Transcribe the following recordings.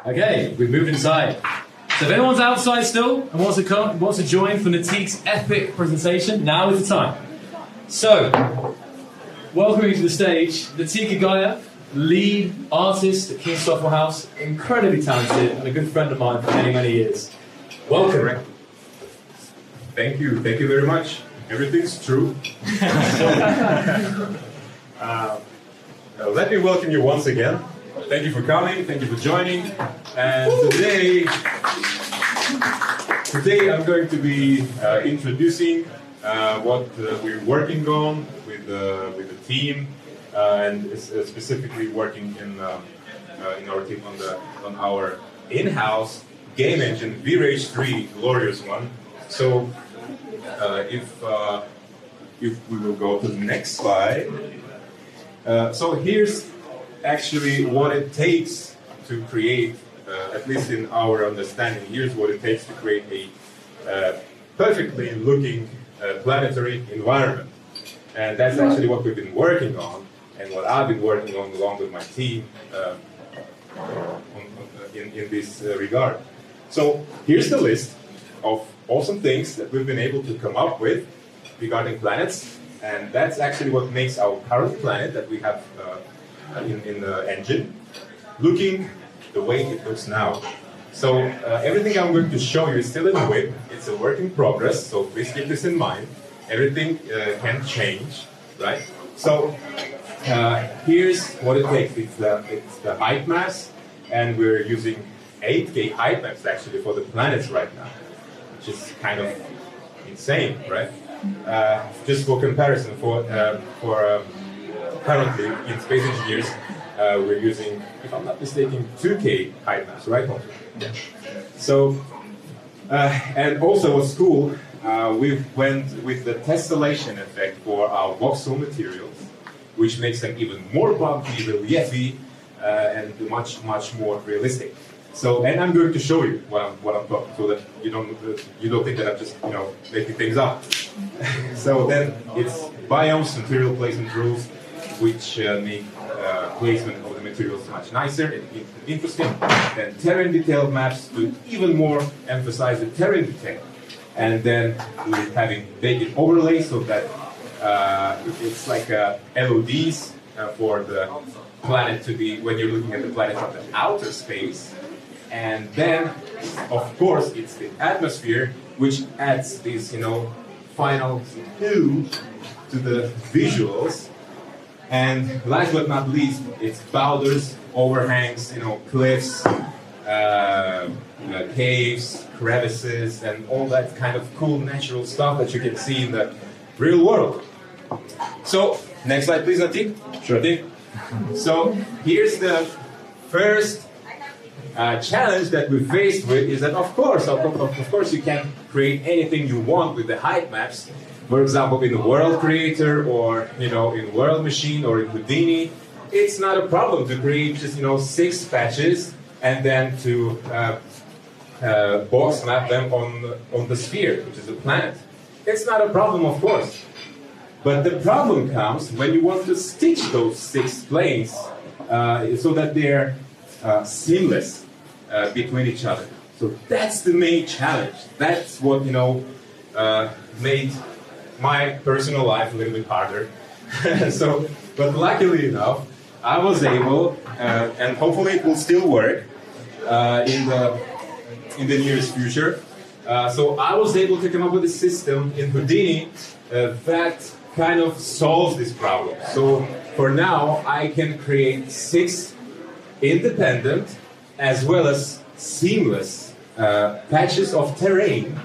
Okay, we've moved inside. So if anyone's outside still and wants to join for Natiq's epic presentation, now is the time. So, welcoming to the stage, Natiq Aghayev, lead artist at King Software House, incredibly talented and a good friend of mine for many, many years. Welcome. Thank you very much. Everything's true. Let me welcome you once again. Thank you for coming, thank you for joining. And today I'm going to be introducing what we're working on with the team, and specifically working in our team on our in-house game engine, VRAGE3, glorious one. So if we will go to the next slide. So here's actually what it takes to create, at least in our understanding, here's what it takes to create a perfectly looking planetary environment. And that's actually what we've been working on, and what I've been working on along with my team in this regard. So here's the list of awesome things that we've been able to come up with regarding planets, and that's actually what makes our current planet that we have in the engine looking the way it looks now. So everything I'm going to show you is still in the whip. It's a work in progress, so please keep this in mind. Everything can change, right? So here's what it takes. It's the height maps, and we're using 8K height maps actually for the planets right now, which is kind of insane, right? Just for comparison, for currently in Space Engineers, we're using, if I'm not mistaken, 2K height maps, right? Yeah. So, and also what's cool, we went with the tessellation effect for our voxel materials, which makes them even more bumpy, reliefy, and much more realistic. So, and I'm going to show you what I'm talking, so that you don't think that I'm just making things up. So then it's biomes, material placement rules, which make placement of the materials much nicer and interesting. Then terrain detailed maps to even more emphasize the terrain detail. And then we're having baked overlays so that it's like LODs for the planet to be, when you're looking at the planet from the outer space. And then, of course, it's the atmosphere, which adds this, final hue to the visuals. And last but not least, it's boulders, overhangs, cliffs, caves, crevices, and all that kind of cool natural stuff that you can see in the real world. So, next slide, please, Natiq. Sure thing. So, here's the first challenge that we're faced with, is that of course you can create anything you want with the height maps. For example, in the World Creator, or in World Machine, or in Houdini, it's not a problem to create just 6 patches and then to box map them on the sphere, which is the planet. It's not a problem, of course. But the problem comes when you want to stitch those 6 planes so that they're seamless between each other. So that's the main challenge. That's what made my personal life a little bit harder. But luckily enough, I was able, and hopefully it will still work in the nearest future. So I was able to come up with a system in Houdini that kind of solves this problem. So for now, I can create 6 independent as well as seamless patches of terrain.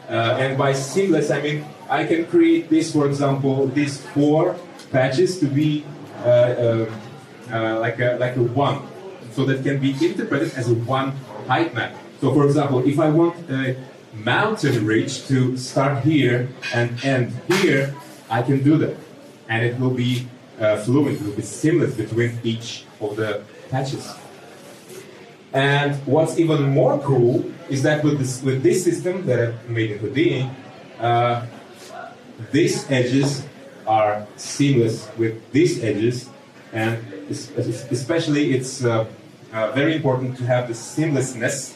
And by seamless, I mean I can create this, for example, these 4 patches to be like a 1, so that can be interpreted as a 1 height map. So, for example, if I want a mountain ridge to start here and end here, I can do that, and it will be fluent, it will be seamless between each of the patches. And what's even more cool is that with this system that I've made in Houdini, these edges are seamless with these edges, and especially it's very important to have the seamlessness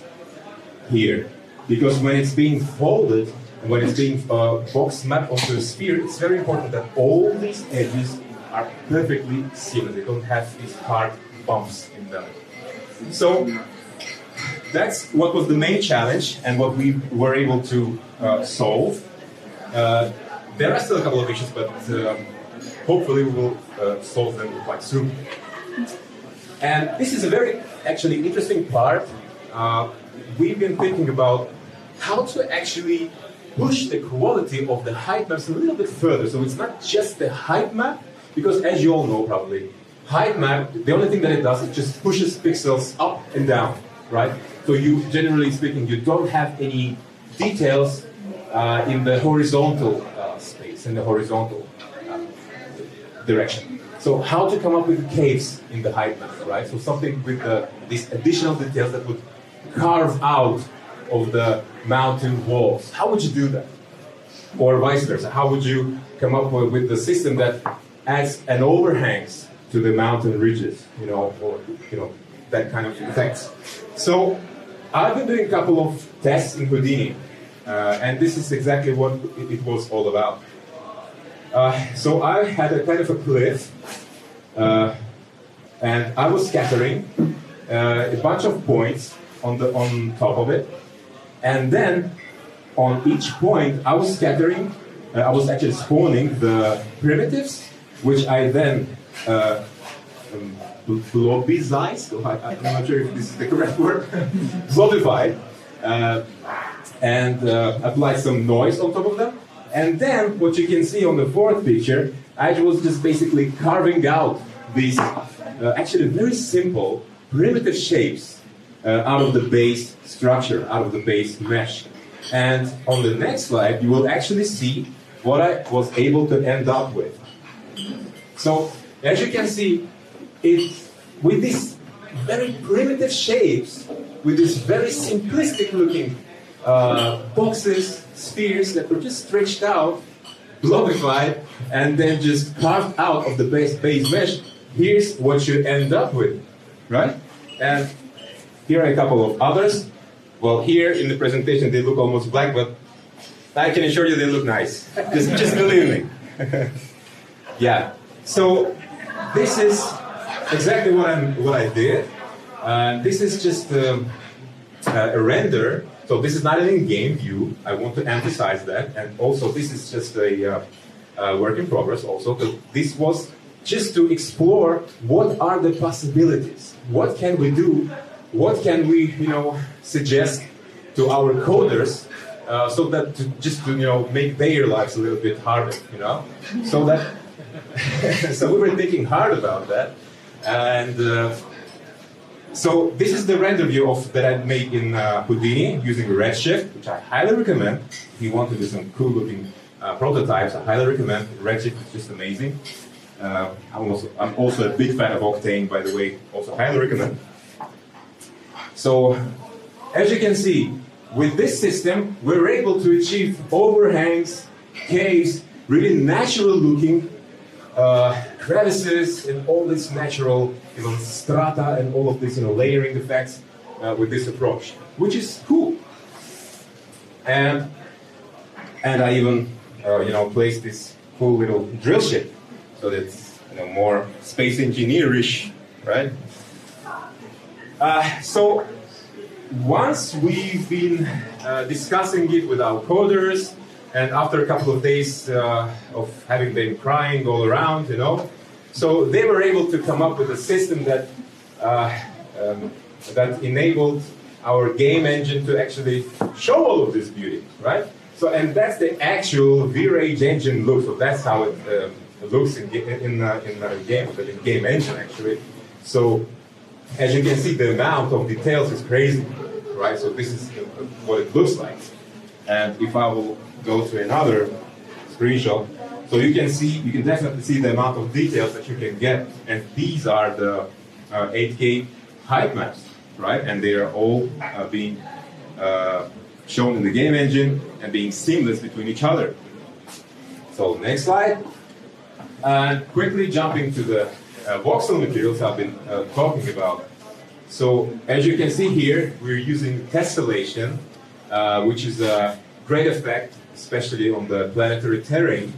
here, because when it's being folded, when it's being box mapped onto a sphere, it's very important that all these edges are perfectly seamless. They don't have these hard bumps in them. So that's what was the main challenge and what we were able to solve. There are still a couple of issues, but hopefully we will solve them quite soon. And this is a very actually interesting part. We've been thinking about how to actually push the quality of the height maps a little bit further. So it's not just the height map, because as you all know probably, height map, the only thing that it does is just pushes pixels up and down, right? So you, generally speaking, you don't have any details in the horizontal space, in the horizontal direction. So how to come up with caves in the height map, right? So something with these additional details that would carve out of the mountain walls. How would you do that? Or vice versa, how would you come up with the system that adds an overhangs to the mountain ridges, or that kind of effects? So I've been doing a couple of tests in Houdini, and this is exactly what it was all about. So I had a kind of a cliff, and I was scattering a bunch of points on top of it, and then on each point I was scattering, I was actually spawning the primitives, which I then blobized, I'm not sure if this is the correct word, blobified, and applied some noise on top of them. And then what you can see on the fourth picture, I was just basically carving out these actually very simple primitive shapes out of the base structure, out of the base mesh. And on the next slide, you will actually see what I was able to end up with. So, as you can see, with these very primitive shapes, with these very simplistic looking boxes, spheres that were just stretched out, blobified, and then just carved out of the base mesh, here's what you end up with, right? And here are a couple of others. Well, here in the presentation they look almost black, but I can assure you they look nice. Just believe me. Yeah. So this is exactly what I did. This is just a render. So this is not an in-game view. I want to emphasize that. And also this is just a work in progress also. This was just to explore what are the possibilities. What can we do? What can we, suggest to our coders so that to make their lives a little bit harder, So that so we were thinking hard about that, and so this is the render view that I made in Houdini using Redshift, which I highly recommend. If you want to do some cool looking prototypes, I highly recommend. Redshift is just amazing. I'm also a big fan of Octane, by the way. Also highly recommend. So, as you can see, with this system, we're able to achieve overhangs, caves, really natural-looking crevices, and all this natural, strata, and all of this, layering effects with this approach, which is cool. And I even, placed this cool little drill ship, so that it's, more space engineer-ish, right? So once we've been discussing it with our coders, and after a couple of days of having them crying all around, so they were able to come up with a system that that enabled our game engine to actually show all of this beauty, right? So, and that's the actual VRAGE engine look. So that's how it looks in game engine actually. So, as you can see, the amount of details is crazy, right? So this is what it looks like. And if I will go to another screenshot, so you can definitely see the amount of details that you can get. And these are the 8K height maps, right? And they are all being shown in the game engine and being seamless between each other. So next slide. And quickly jumping to the voxel materials I've been talking about. So as you can see here, we're using tessellation, which is a great effect, especially on the planetary terrain,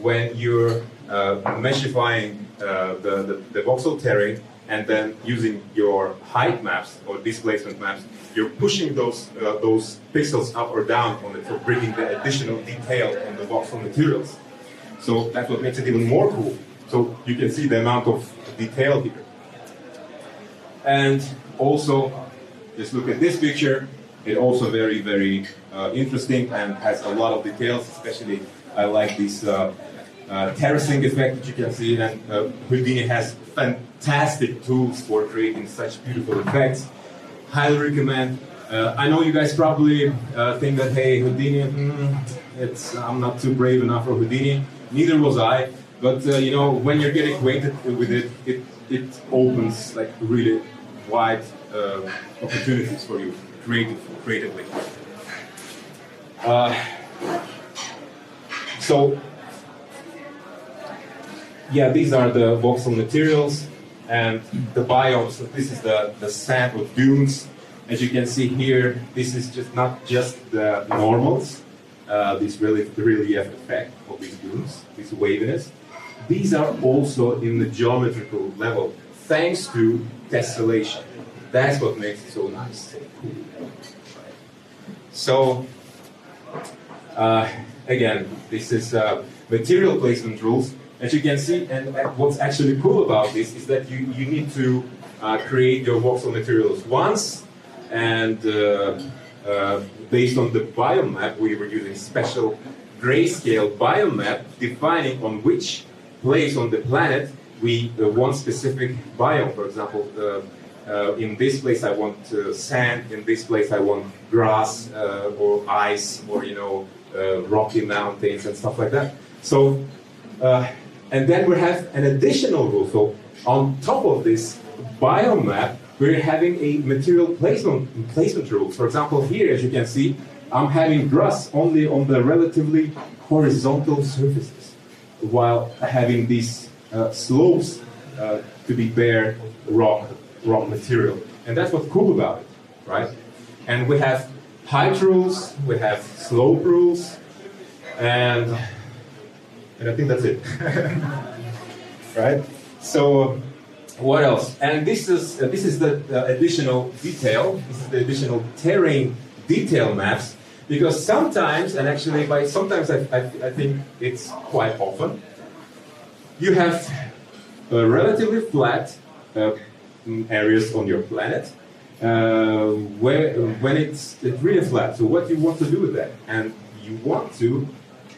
when you're meshifying the voxel terrain and then using your height maps or displacement maps, you're pushing those pixels up or down on it for bringing the additional detail on the voxel materials. So that's what makes it even more cool. So you can see the amount of detail here. And also, just look at this picture. It's also very, very interesting and has a lot of details. Especially, I like this terracing effect that you can see. And Houdini has fantastic tools for creating such beautiful effects. Highly recommend. I know you guys probably think that, hey, Houdini, I'm not too brave enough for Houdini. Neither was I. But you know, when you're getting acquainted with it, it opens like really wide opportunities for you creatively. So yeah, these are the voxel materials and the biomes. So this is the sand or dunes. As you can see here, this is not just the normals, this relief effect of these dunes, this waviness. These are also in the geometrical level, thanks to tessellation. That's what makes it so nice. So, again, this is material placement rules. As you can see, and what's actually cool about this is that you need to create your voxel materials once, and based on the biome map, we were using special grayscale biome map defining on which place on the planet we want specific biome. For example, in this place I want sand, in this place I want grass or ice or rocky mountains and stuff like that. So, and then we have an additional rule. So on top of this biome map, we're having a material placement rules. For example, here, as you can see, I'm having grass only on the relatively horizontal surfaces, while having these slopes to be bare rock material. And that's what's cool about it, right? And we have height rules, we have slope rules, and I think that's it. Right? So what else? And this is the additional detail. This is the additional terrain detail maps. Because sometimes, and actually by sometimes I think it's quite often, you have relatively flat areas on your planet when it's really flat. So what you want to do with that? And you want to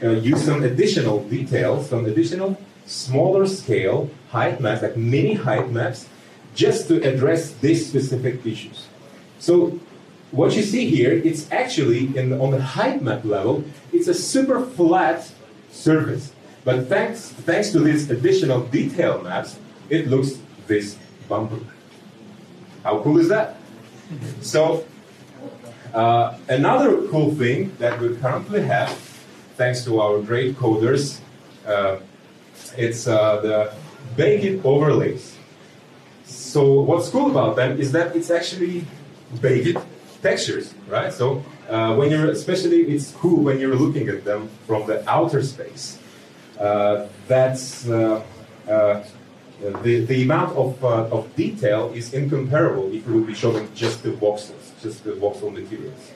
use some additional details, some additional smaller scale height maps, like mini height maps, just to address these specific issues. So what you see here, it's actually on the height map level, it's a super flat surface. But thanks to these additional detail maps, it looks this bumpy. How cool is that? So another cool thing that we currently have, thanks to our great coders, it's the baked overlays. So what's cool about them is that it's actually baked textures, right? So especially it's cool when you're looking at them from the outer space. That's the amount of detail is incomparable if we will be showing just the voxels, just the voxel materials.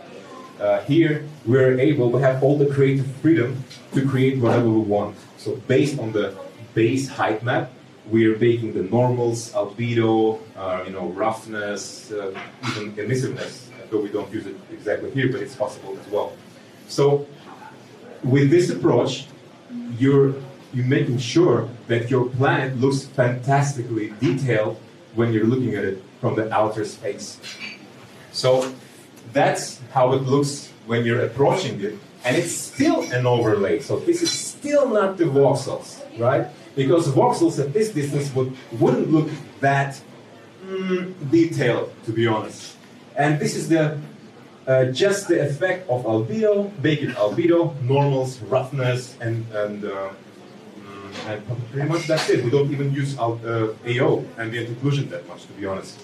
Here we have all the creative freedom to create whatever we want. So based on the base height map, we're baking the normals, albedo, roughness, even emissiveness, though we don't use it exactly here, but it's possible as well. So with this approach, you're making sure that your planet looks fantastically detailed when you're looking at it from the outer space. So that's how it looks when you're approaching it, and it's still an overlay. So this is still not the voxels, right? Because voxels at this distance wouldn't look that detailed, to be honest. And this is just the effect of albedo, baked albedo, normals, roughness, and pretty much that's it. We don't even use AO, ambient occlusion, that much, to be honest.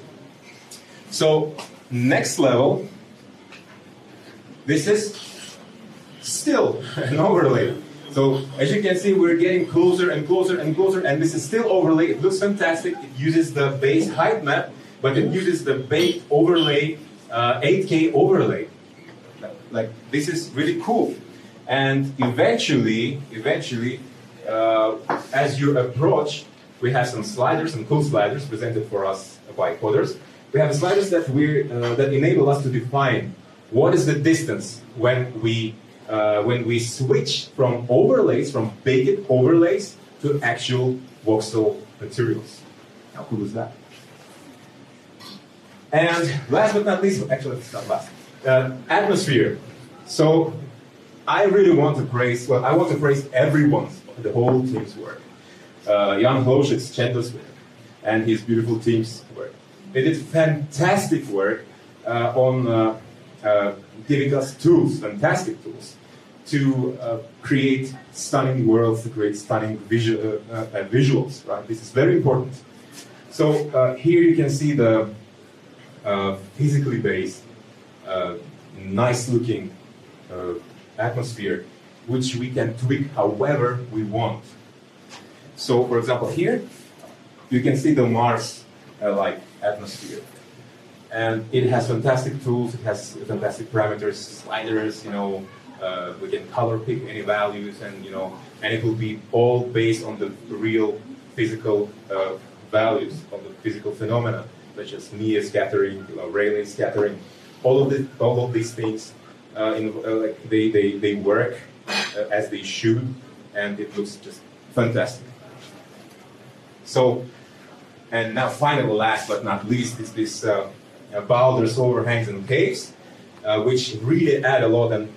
So next level, this is still an overlay. So as you can see, we're getting closer and closer and closer, and this is still overlay. It looks fantastic. It uses the base height map, but it uses the base overlay, 8K overlay. Like, this is really cool. And eventually, as you approach, we have some sliders, some cool sliders presented for us by coders. We have sliders that that enable us to define what is the distance when we switch from overlays, from baked overlays, to actual voxel materials. How cool is that? And last but not least, actually it's not last, atmosphere. So I really want to praise, well, I want to praise everyone's, the whole team's work. Jan Hlošek's Chandler's work and his beautiful team's work. They did fantastic work on giving us tools, fantastic tools, to create stunning worlds, to create stunning visuals, right? This is very important. So here you can see the physically based, nice-looking atmosphere, which we can tweak however we want. So, for example, here you can see the Mars-like atmosphere, and it has fantastic tools. It has fantastic parameters, sliders. You know, we can color pick any values, and and it will be all based on the real physical values of the physical phenomena, such as Mie scattering, Rayleigh scattering. All of these things, like they work as they should, and it looks just fantastic. So, and now finally, last but not least, is this boulders, overhangs, and caves, which really add a lot, and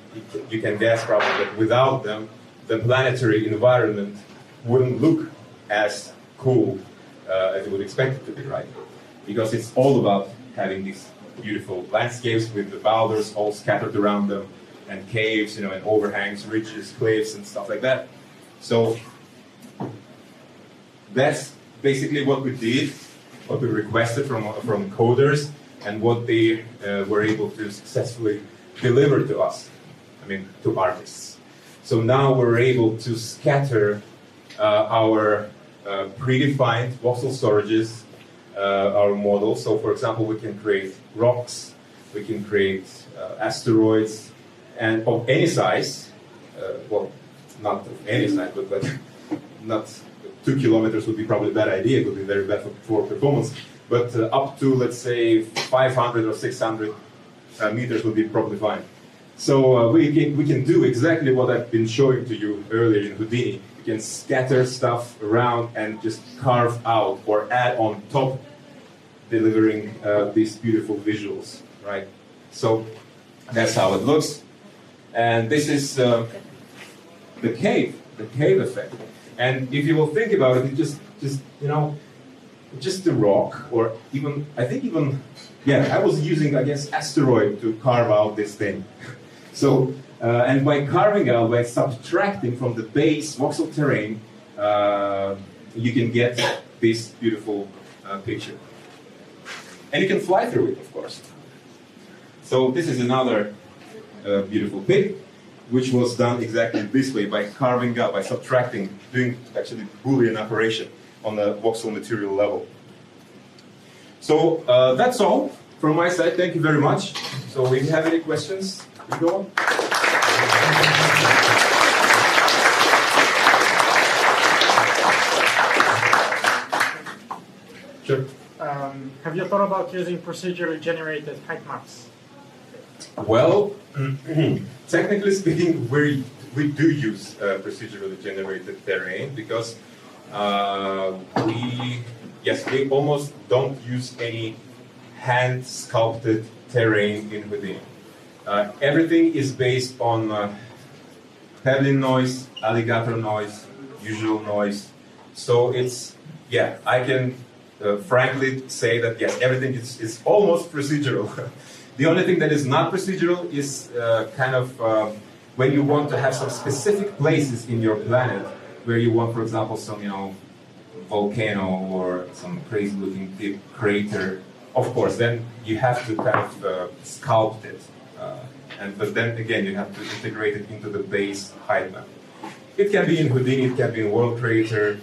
you can guess probably that without them, the planetary environment wouldn't look as cool as you would expect it to be, right? Because it's all about having these beautiful landscapes with the boulders all scattered around them, and caves, and overhangs, ridges, cliffs, and stuff like that. So that's basically what we did, what we requested from coders, and what they were able to successfully deliver to us, to artists. So now we're able to scatter our predefined voxel storages, our models. So for example, we can create rocks, we can create asteroids, and of any size, well, not of any size, but not 2 kilometers would be probably a bad idea, it would be very bad for performance, but up to, let's say, 500 or 600 meters would be probably fine. So we can do exactly what I've been showing to you earlier in Houdini. You can scatter stuff around and just carve out or add on top, delivering these beautiful visuals, right? So that's how it looks. And this is the cave effect. And if you will think about it, it's just the rock, or even, I was using, I guess, asteroid to carve out this thing. So, and by carving out, by subtracting from the base voxel terrain, you can get this beautiful picture. And you can fly through it, of course. So this is another beautiful pig, which was done exactly this way, by carving out, by subtracting, doing actually Boolean operation on the voxel material level. So that's all from my side. Thank you very much. So if you have any questions, you go on. Sure. Have you thought about using procedurally generated height maps? Well, technically speaking, we do use procedurally generated terrain, because we almost don't use any hand sculpted terrain in Houdini. Everything is based on pebbling noise, alligator noise, usual noise. So it's, I can frankly say that yes, everything is almost procedural. The only thing that is not procedural is when you want to have some specific places in your planet where you want, for example, some volcano or some crazy-looking deep crater of course, then you have to kind of sculpt it. But then again, you have to integrate it into the base height map. It can be in Houdini, it can be in World Creator,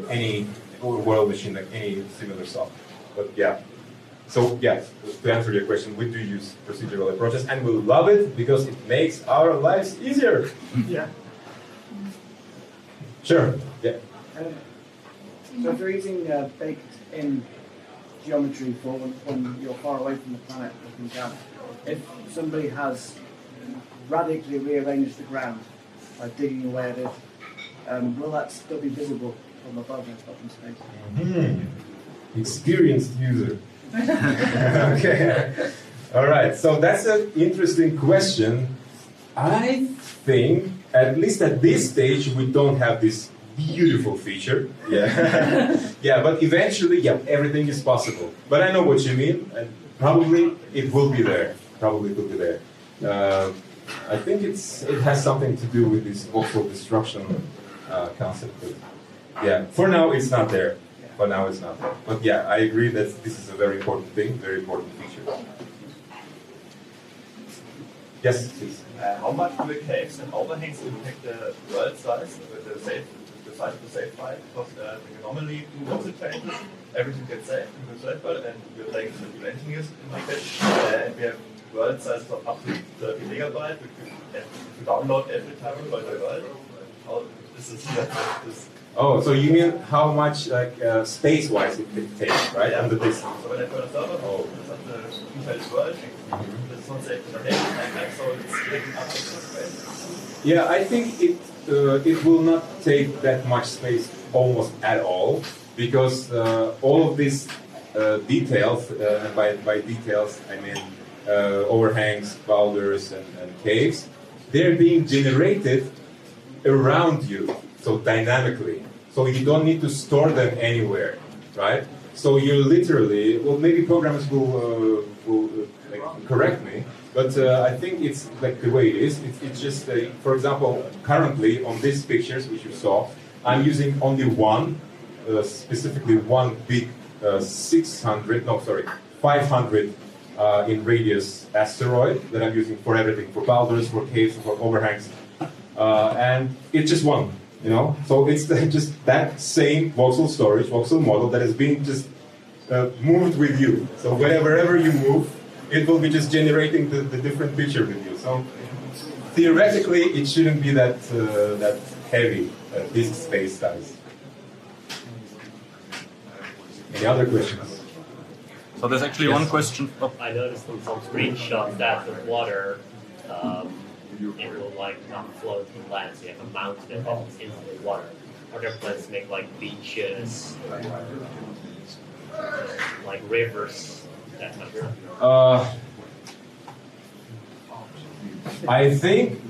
any World Machine, like any similar software. But yeah. So yeah, to answer your question, we do use procedural approaches, and we love it because it makes our lives easier. Yeah. Sure. Yeah. So if you're using baked-in geometry for when you're far away from the planet looking down, if somebody has radically rearranged the ground by digging away at it, will that still be visible from above in space? Mm-hmm. Experienced user. Okay. All right. So that's an interesting question. I think, at least at this stage, we don't have this beautiful feature. Yeah. Yeah. But eventually, yeah, everything is possible. But I know what you mean. And probably it will be there. Probably it will be there. I think it has something to do with this voxel destruction concept. But yeah. For now, it's not there. But now it's not. But yeah, I agree that this is a very important thing, very important feature. Yes, please. How much do the caves and overhangs impact the world size, the size of the save file? Because normally do voxel changes, everything gets saved in the save file, and we're playing the dimension use in my case, and we have world sizes of up to 30 megabytes. If you download every time by the world, how this is this. Oh, so you mean how much like space-wise it takes, right? Yeah. And the distance. So when I put a server, it's at the email world, it's not saved in the data, so it's taking up space. Yeah, I think it will not take that much space almost at all, because all of these details, and by details I mean overhangs, boulders, and caves, they're being generated around you. So dynamically, so you don't need to store them anywhere, right? So you literally, well, maybe programmers will like, correct me, but I think it's like the way it is. It's just, for example, currently on these pictures which you saw, I'm using only one, specifically one big 500 in radius asteroid that I'm using for everything, for boulders, for caves, for overhangs, and it's just one. You know, so it's just that same voxel storage, voxel model that is being just moved with you. So wherever you move, it will be just generating the different picture with you. So theoretically, it shouldn't be that that heavy disk space size. Any other questions? So there's actually one question. Oh. I noticed from some screenshots that the water it will like not float in land, so you have a mountain that is into the water. Other plants make like beaches, like rivers, that kind of stuff. I think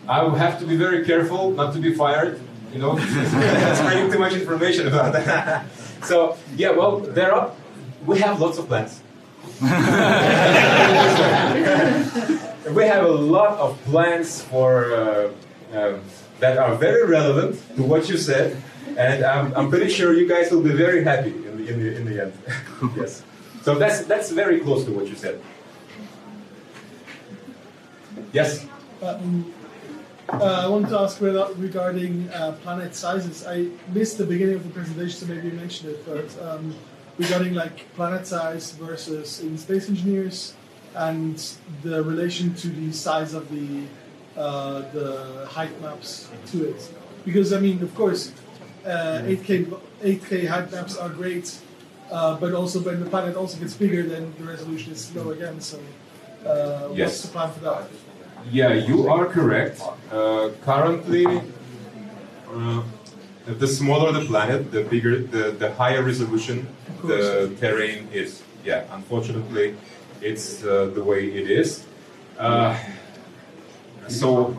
I will have to be very careful not to be fired. You know, spreading too much information about that. So yeah, well, we have lots of plants. We have a lot of plans for that are very relevant to what you said, and I'm pretty sure you guys will be very happy in the end. Yes. So that's very close to what you said. Yes. I wanted to ask regarding planet sizes. I missed the beginning of the presentation, so maybe you mentioned it, but regarding like planet size versus in Space Engineers, and the relation to the size of the height maps to it. Because I mean, of course, 8K height maps are great, but also when the planet also gets bigger, then the resolution is low again. So, Yes. what's the plan for that? Yeah, you are correct. Currently, the smaller the planet, the bigger, the higher resolution the terrain is. Yeah, unfortunately, it's the way it is. So,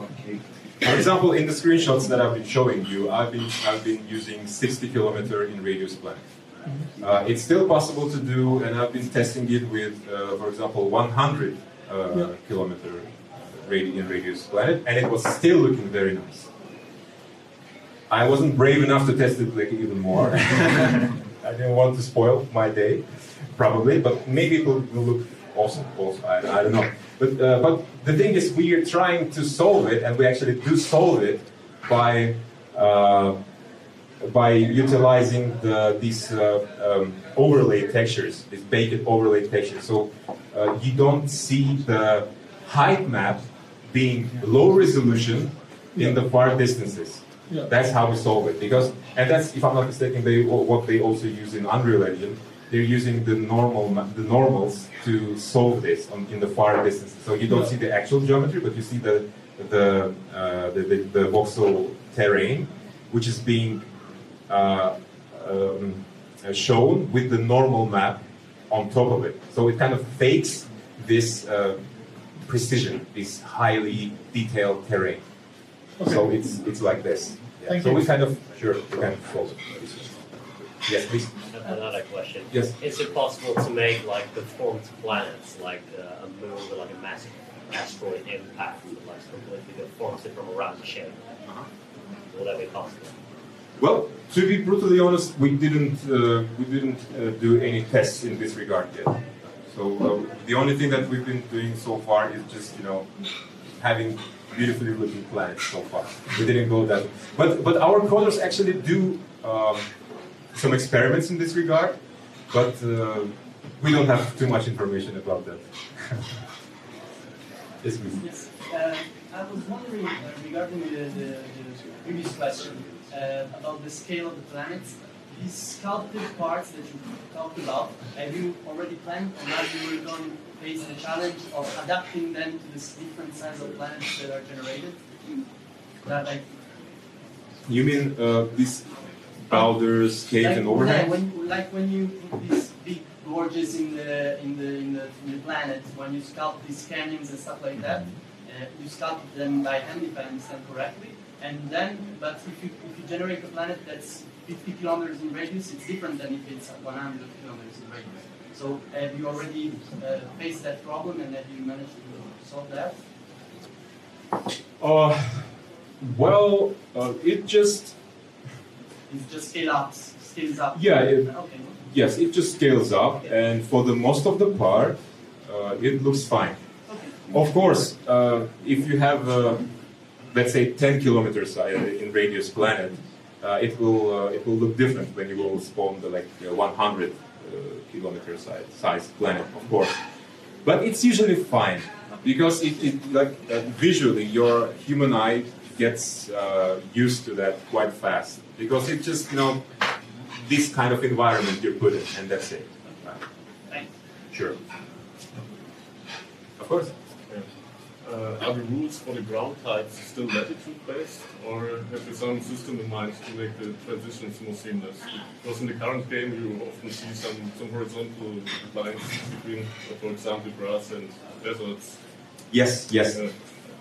for example, in the screenshots that I've been showing you, I've been using 60-kilometer in radius planet. It's still possible to do, and I've been testing it with, for example, 100 kilometer in radius planet, and it was still looking very nice. I wasn't brave enough to test it like even more. I didn't want to spoil my day, probably, but maybe it will look awesome also, I don't know. But the thing is, we are trying to solve it, and we actually do solve it by utilizing these overlay textures, these baked overlay textures. So you don't see the height map being low resolution in the far distances. Yeah. That's how we solve it. And that's, if I'm not mistaken, what they also use in Unreal Engine. They're using the normals to solve this in the far distances. So you don't see the actual geometry, but you see the voxel terrain, which is being shown with the normal map on top of it. So it kind of fakes this precision, this highly detailed terrain. Okay. So it's like this. Yeah. Thank so you. we kind of solve it. Yes, please. Another question. Yes. Is it possible to make like deformed planets, like a moon with like a massive asteroid impact, like completely deforms it from around the shape? Will that be possible? Well, to be brutally honest, we didn't do any tests in this regard yet. So the only thing that we've been doing so far is just having beautifully looking planets so far. We didn't go that, but our coders actually do some experiments in this regard, but we don't have too much information about that. Yes, please. Yes. I was wondering regarding the previous question about the scale of the planets. These sculpted parts that you talked about, have you already planned, or now you were going to face the challenge of adapting them to this different size of planets that are generated? That like. You mean these boulders, caves, and overhangs? Yeah, when you put these big gorges in the planet, when you sculpt these canyons and stuff like that, you sculpt them by hand, if I understand correctly. And then, but if you generate a planet that's 50 kilometers in radius, it's different than if it's 100 kilometers in radius. So have you already faced that problem, and have you managed to solve that? It just scales up. Yeah. Okay. Yes, it just scales up, and for the most of the part, it looks fine. Okay. Of course, if you have, let's say, 10 kilometers in radius planet, it will look different when you will spawn the 100 kilometer size planet, of course. But it's usually fine because visually your human eye gets used to that quite fast because it's just this kind of environment you're put in, and that's it. Thanks. Sure. Of course. Are the rules for the ground types still latitude-based, or have you some system in mind to make the transitions more seamless? Because in the current game you often see some horizontal lines between, for example, grass and deserts. Yes.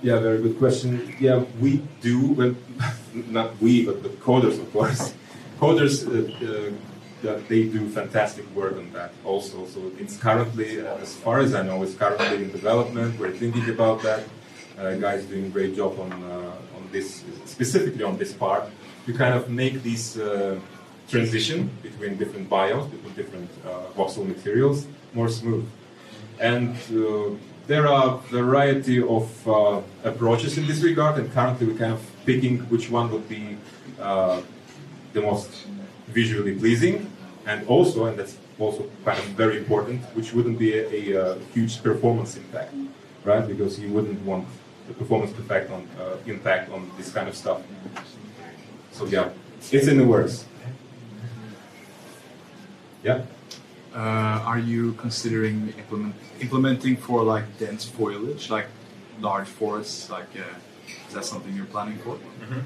Yeah, very good question. Yeah, we do, well, not we, but the coders, of course. Coders, they do fantastic work on that also. So it's currently, as far as I know, it's currently in development. We're thinking about that. Guys doing a great job on this, specifically on this part, to kind of make this transition between different biomes, between different voxel materials, more smooth. And there are a variety of approaches in this regard, and currently we're kind of picking which one would be the most visually pleasing, and that's also kind of very important, which wouldn't be a huge performance impact, right? Because you wouldn't want the performance impact on this kind of stuff. So yeah, it's in the works. Yeah. Are you considering implementing for dense foliage, like large forests? Is that something you're planning for? Mm-hmm.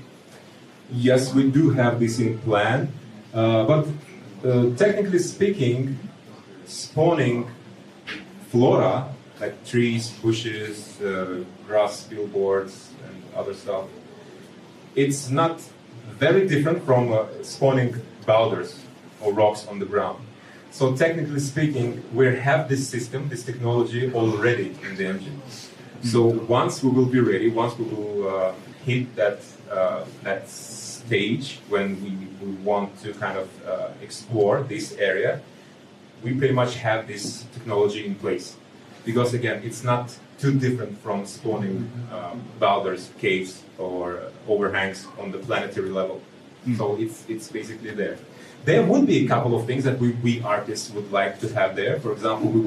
Yes, we do have this in plan, but technically speaking, spawning flora like trees, bushes, grass billboards, and other stuff, it's not very different from spawning boulders or rocks on the ground. So technically speaking, we have this system, this technology already in the engine. So once we will be ready, once we will hit that stage when we want to kind of explore this area, we pretty much have this technology in place. Because again, it's not too different from spawning boulders, caves, or overhangs on the planetary level. So it's basically there. There would be a couple of things that we artists would like to have there. For example, we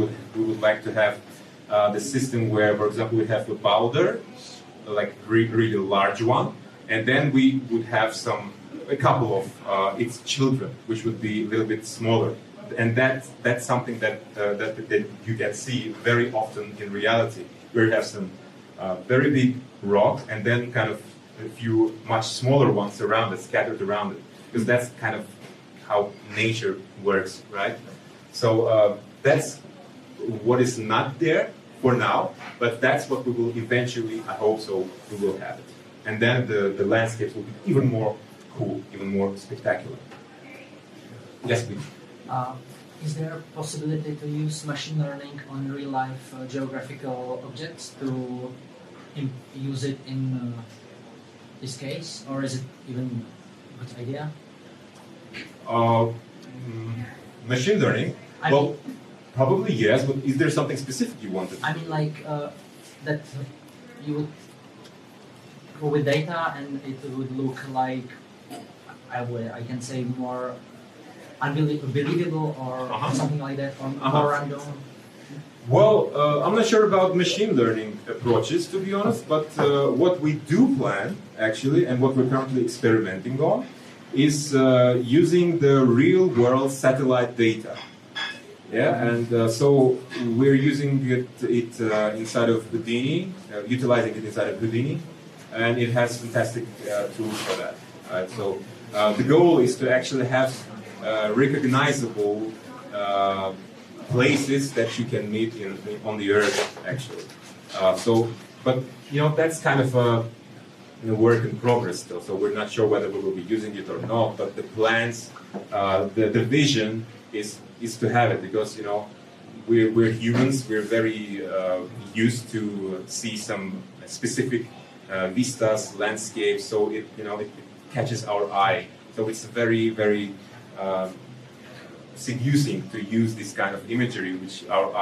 would like to have the system where, for example, we have a boulder, like really large one, and then we would have a couple of its children, which would be a little bit smaller. And that's something that you can see very often in reality, where you have some very big rock and then kind of a few much smaller ones around it, scattered around it, because that's kind of how nature works, right? So that's what is not there for now, but that's what we will eventually, I hope so, we will have it. And then the landscapes will be even more cool, even more spectacular. Yes, please. Is there a possibility to use machine learning on real-life geographical objects to use it in this case, or is it even a good idea? Machine learning? Well, probably yes, but is there something specific you wanted? I mean, like that you would go with data and it would look like, I can say, more unbelievable or something like that, or more random. Well, I'm not sure about machine learning approaches, to be honest, but what we do plan, actually, and what we're currently experimenting on, is using the real-world satellite data. Yeah, and so we're using it inside of Houdini, utilizing it inside of Houdini, and it has fantastic tools for that. Right? So the goal is to actually have recognizable places that you can meet on the Earth, actually. But you know, that's kind of a work in progress still. So we're not sure whether we will be using it or not. But the plans, the vision is to have it, because you know we're humans. We're very used to see some specific vistas, landscapes. So it catches our eye. So it's very seducing to use this kind of imagery, which our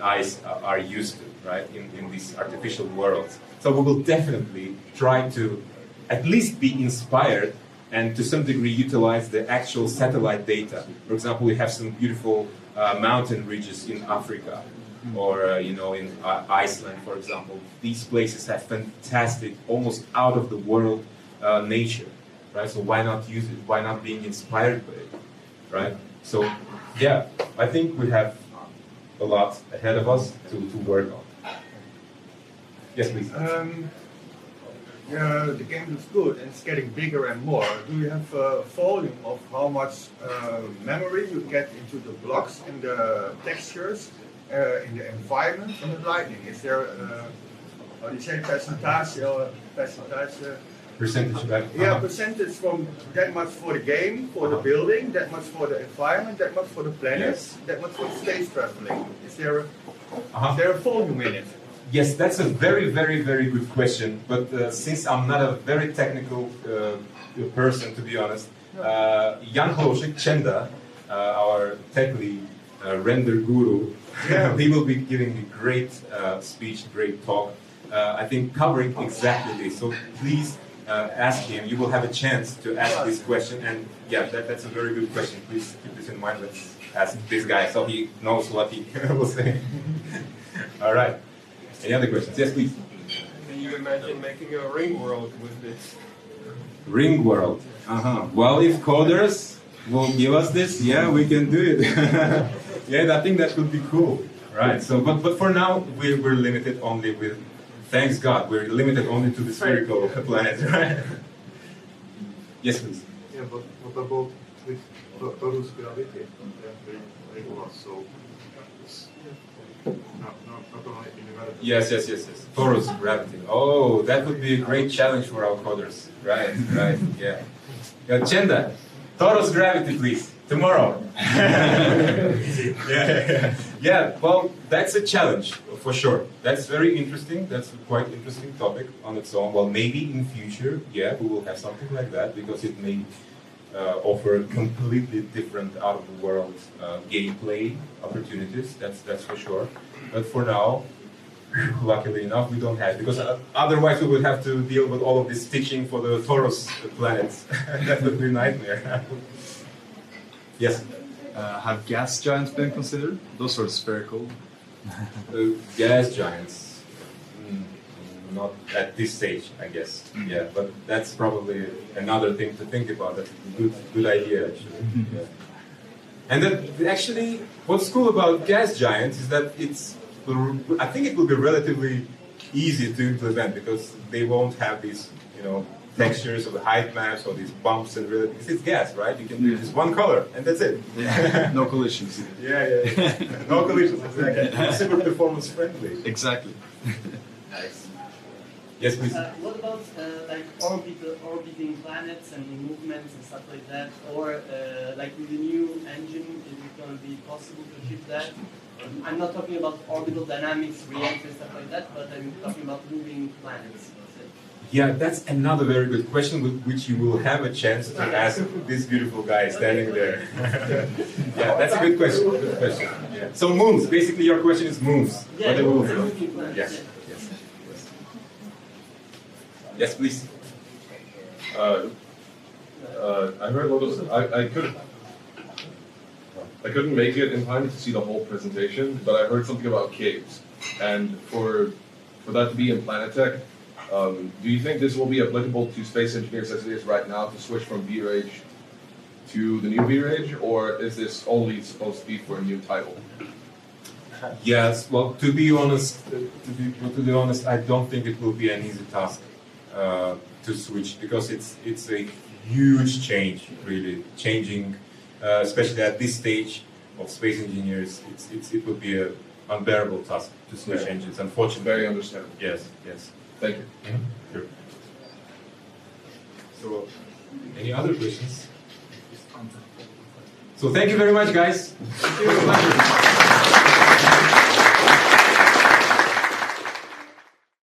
eyes are used to, right, in these artificial worlds. So we will definitely try to at least be inspired and to some degree utilize the actual satellite data. For example, we have some beautiful mountain ridges in Africa, or in Iceland, for example. These places have fantastic, almost out of the world nature, right? So why not use it? Why not being inspired by it, right? So yeah, I think we have a lot ahead of us to work on. Yes, please. The game looks good and it's getting bigger and more. Do you have a volume of how much memory you get into the blocks and the textures in the environment and the lighting? Is there, how do you say, percentage, right? Yeah, percentage from that much for the game, for the building, that much for the environment, that much for the planets, that much for the space traveling. Is there a volume in it? Yes, that's a very good question. But since I'm not a very technical person, to be honest, Jan Hlošek Chenda, our tech lead, render guru, he will be giving a great speech, great talk, I think covering exactly this. So please ask him. You will have a chance to ask this question. And yeah, that's a very good question. Please keep this in mind. Let's ask this guy so he knows what he will say. All right. Any other questions? Yes, please. Can you imagine making a ring world with this? Ring world. Well, if coders will give us this, yeah, we can do it. Yeah, I think that would be cool, right? So, but for now, we're limited only with. Thanks God, we're limited only to the spherical planet, right? Yes, please. Yeah, but what about with Torus gravity? Ring world, so it's not only in gravity. Yes. Torus gravity. Oh, that would be a great challenge for our coders. Right, yeah. Chenda, Torus gravity, please, tomorrow. yeah. Yeah, well, that's a challenge for sure. That's very interesting. That's a quite interesting topic on its own. Well, maybe in future, yeah, we will have something like that because it may offer completely different out-of-the-world gameplay opportunities. That's for sure. But for now, luckily enough, we don't have, because otherwise we would have to deal with all of this stitching for the Taurus planets. That would be a nightmare. Yes. Have gas giants been considered? Those are spherical. Gas giants, not at this stage, I guess. Yeah, but that's probably another thing to think about. That's a good idea, actually. Yeah. And then, actually, what's cool about gas giants is that I think it will be relatively easy to implement because they won't have these, textures or the height maps or these bumps and because it's gas, right? You can do just one color and that's it. Yeah. No collisions. Yeah. No collisions, exactly. Super performance friendly. Exactly. Nice. Yes, please. What about like orbiting planets and movements and stuff like that? Or like with the new engine, is it going to be possible to achieve that? I'm not talking about orbital dynamics, re-entry, stuff like that, but I'm talking about moving planets. Yeah, that's another very good question, which you will have a chance to ask this beautiful guy standing there. Yeah, that's a good question. Good question. Yeah. So moons, basically your question is moons. Yeah, moons. Yes. Yes, please. I heard a lot of. I couldn't make it in time to see the whole presentation, but I heard something about caves, and for that to be in Planetech. Do you think this will be applicable to space engineers as it is right now to switch from VRAGE to the new VRAGE, or is this only supposed to be for a new title? Yes, well, to be honest, I don't think it will be an easy task to switch because it's a huge change, really changing, especially at this stage of space engineers. It will be an unbearable task to switch engines. Unfortunately, very understandable. Yes. Thank you. Sure. So, any other questions? So, thank you very much, guys. Thank you.